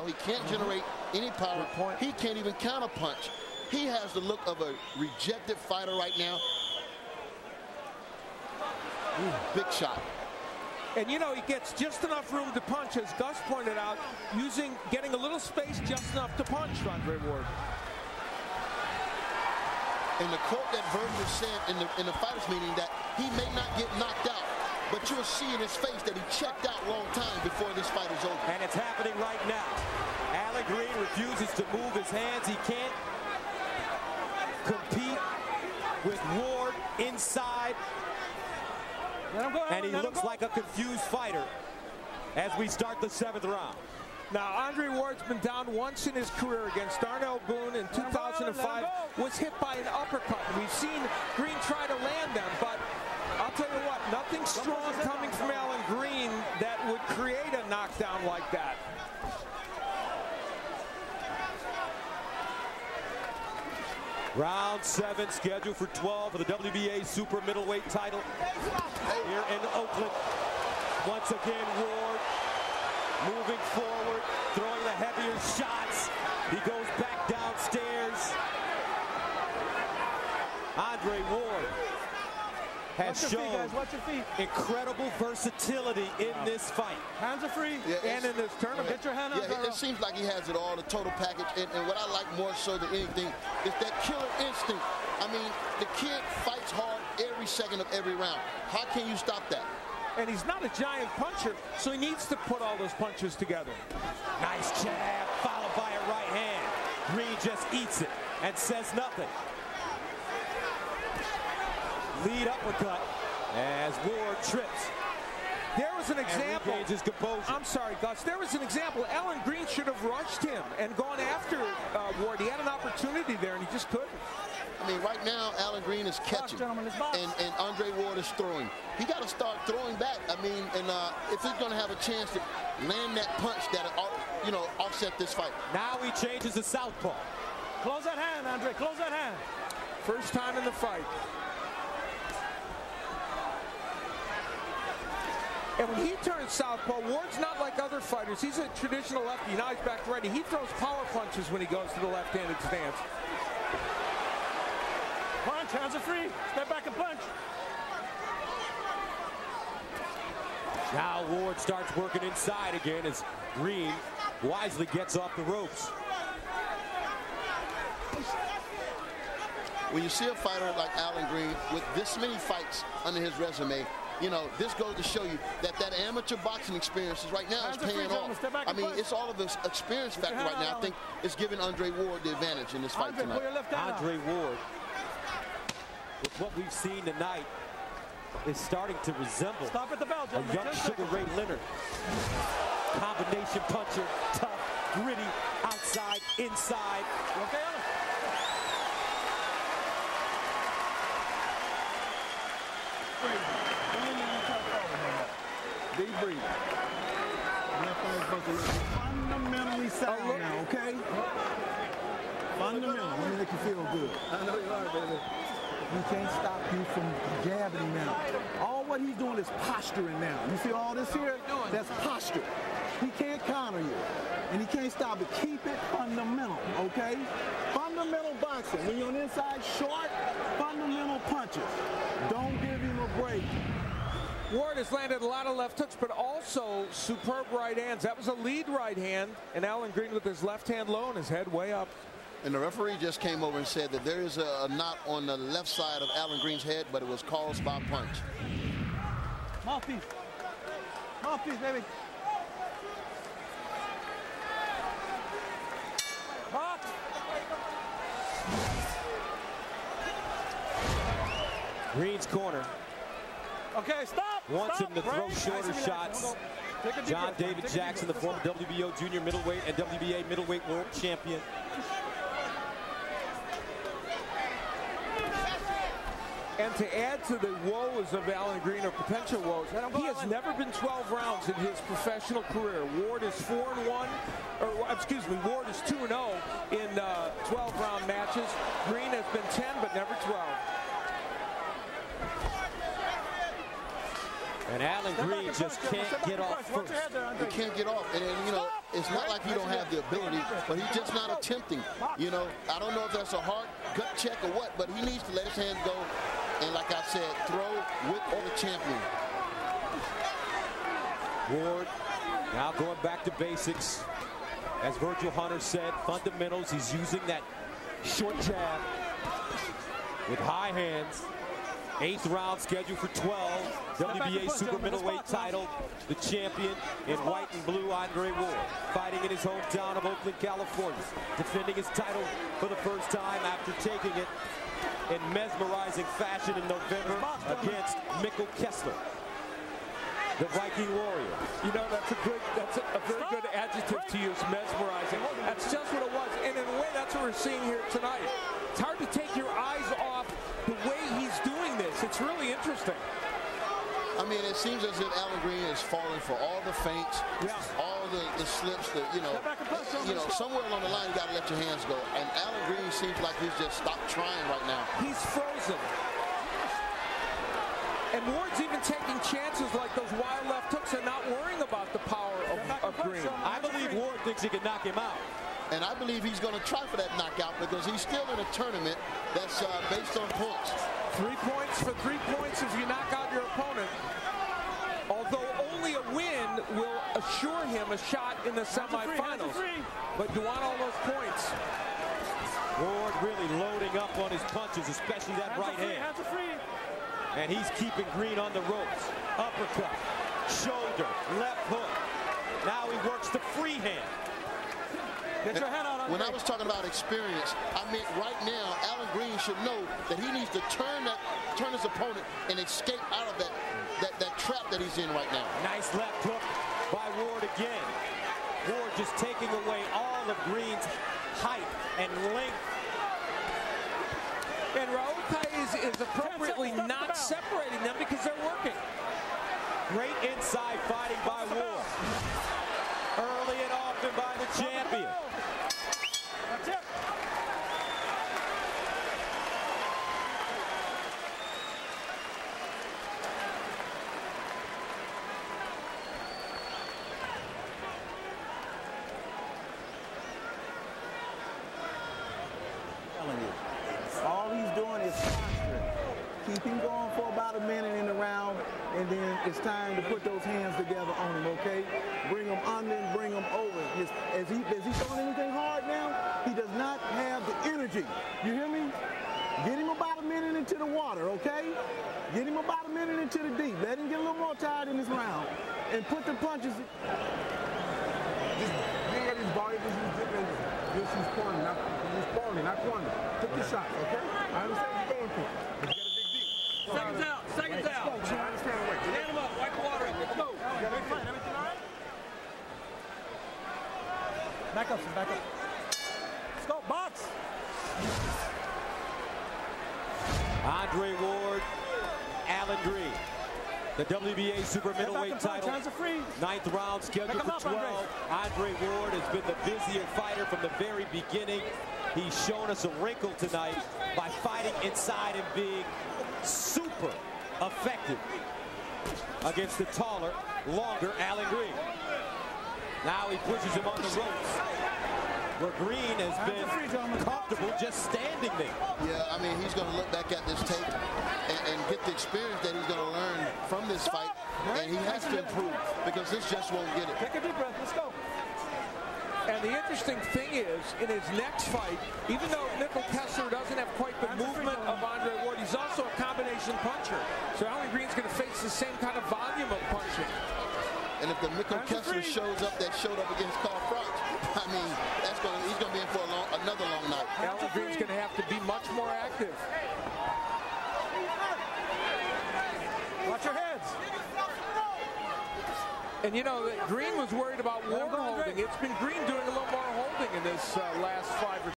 He can't generate any power. He can't even counterpunch. He has the look of a rejected fighter right now. Ooh, big shot. And you know, he gets just enough room to punch, as Gus pointed out, getting a little space just enough to punch, Andre Ward. And the quote that Virgil said in the fighters meeting, that he may not get knocked out, but you'll see in his face that he checked out a long time before this fight is over. And it's happening right now. Allan Green refuses to move his hands. He can't compete with Ward inside. And he looks like a confused fighter as we start the 7th round. Now, Andre Ward's been down once in his career against Darnell Boone in 2005, was hit by an uppercut. We've seen Green try to land them, but I'll tell you what, nothing strong coming from Allan Green that would create a knockdown like that. Round 7 scheduled for 12 for the WBA super middleweight title here in Oakland. Once again, Ward moving forward, throwing the heavier shots. He goes back downstairs. Andre Ward has shown incredible versatility in this fight. Hands are free. And in this tournament. Get your hand up. It seems like he has it all, the total package. And what I like more so than anything is that killer instinct. I mean, the kid fights hard every second of every round. How can you stop that? And he's not a giant puncher, so he needs to put all those punches together. Nice jab, followed by a right hand. Green just eats it and says nothing. Lead uppercut as Ward trips. There was an example. His composure. I'm sorry, Gus. There was an example. Allan Green should have rushed him and gone after Ward. He had an opportunity there, and he just couldn't. I mean, right now, Allan Green is catching, and Andre Ward is throwing. He got to start throwing back. I mean, and if he's going to have a chance to land that punch that, offset this fight. Now he changes to southpaw. Close that hand, Andre. Close that hand. First time in the fight. And when he turns southpaw, Ward's not like other fighters. He's a traditional lefty. Now he's back to righty. He throws power punches when he goes to the left-handed stance. Punch, hands are free. Step back and punch. Now Ward starts working inside again as Green wisely gets off the ropes. When you see a fighter like Allan Green with this many fights under his resume, this goes to show you that amateur boxing experience right now is paying off. I mean, it's all of this experience factor right now. I think it's giving Andre Ward the advantage in this fight tonight. Andre Ward, with what we've seen tonight, is starting to resemble a young Sugar Ray Leonard. Combination puncher, tough, gritty, outside, inside. Okay, Allan. Deep breathing. Fundamentally sound now, okay? Fundamental. Let me make you feel good. I know you are, baby. We can't stop you from jabbing him now. All what he's doing is posturing now. You see all this here? That's posture. He can't counter you. And he can't stop it. Keep it fundamental, okay? Fundamental boxing. When you're on the inside short, fundamental punches. Don't give him a break. Ward has landed a lot of left hooks, but also superb right hands. That was a lead right hand, and Allan Green with his left hand low and his head way up. And the referee just came over and said that there is a knot on the left side of Allan Green's head, but it was caused by a punch. Mouthpiece. Mouthpiece, baby. Box. Green's corner. Okay, stop. Wants him to throw shorter shots. John David Jackson, the former WBO junior middleweight and WBA middleweight world champion. And to add to the woes of Allan Green, or potential woes, he has never been 12 rounds in his professional career. Ward is 4-1, or excuse me, Ward is 2-0 in 12-round matches. Green has been 10, but never 12. And Allan Green just can't get off first. He can't get off. And it's not like he don't have the ability, but he's just not attempting. You know, I don't know if that's a hard gut check or what, but he needs to let his hands go. And like I said, throw with the champion. Ward now going back to basics. As Virgil Hunter said, fundamentals. He's using that short jab with high hands. 8th round scheduled for 12. WBA super middleweight title. The champion in white and blue, Andre Ward, fighting in his hometown of Oakland, California. Defending his title for the first time after taking it in mesmerizing fashion in November against Mikkel Kessler, the Viking warrior. You know, that's a very good adjective to use, mesmerizing. That's just what it was. And in a way, that's what we're seeing here tonight. It's hard to take your eyes off the way he's doing this. It's really interesting. I mean, it seems as if Allan Green is falling for all the feints, all the slips, you know, somewhere along the line you got to let your hands go. And Allan Green seems like he's just stopped trying right now. He's frozen. And Ward's even taking chances like those wild left hooks and not worrying about the power of Green. I believe Ward thinks he can knock him out. And I believe he's going to try for that knockout because he's still in a tournament that's based on points. 3 points for 3 points if you knock out your opponent. Although only a win will assure him a shot in the semifinals. But you want all those points. Ward really loading up on his punches, especially that right hand. And he's keeping Green on the ropes. Uppercut, shoulder, left hook. Now he works the free hand. Get your hand out on when I was talking about experience, I meant right now, Allan Green should know that he needs to turn his opponent and escape out of that trap that he's in right now. Nice left hook by Ward again. Ward just taking away all of Green's height and length. And Rauta is appropriately not separating them because they're working. Great inside fighting by Ward. Early and often by the champion. That's it. All he's doing is posturing. Keep him going for about a minute in the round, and then it's time to put those hands together on him, okay? Bring him under and bring him over. As he throwing anything hard now, he does not have the energy. You hear me? Get him about a minute into the water, okay? Get him about a minute into the deep. Let him get a little more tired in this round. And put the punches. Just bring out his body, just he's corner, not corner. Take your shot, okay? I understand what you're going for. But you gotta dig deep. Seconds out. Seconds out. I understand the way. Stand him up. Wipe the water. Let's go. Everything all right? Back up, back up. Let's go. Box. Andre Ward, Allan Green. The WBA super middleweight title. 9th round scheduled for 12. Andre Ward has been the busier fighter from the very beginning. He's shown us a wrinkle tonight by fighting inside and being super effective against the taller, longer Allan Green. Now he pushes him on the ropes, where Green has been comfortable just standing there. Yeah, I mean, he's going to look back at this tape and get the experience that he's going to learn from this fight, and he has to improve because this just won't get it. Take a deep breath. Let's go. And the interesting thing is, in his next fight, even though Mikkel Kessler doesn't have quite the movement of Andre Ward, he's also a combination puncher. So Allan Green's going to face the same kind of volume of punching. And if the Mikkel Kessler shows up that showed up against Carl Froch, I mean, he's going to be in for another long night. Allan Green's going to have to be much more active. Watch your heads. And you know, Green was worried about Ward holding. It's been Green doing a little more holding in this last 5 or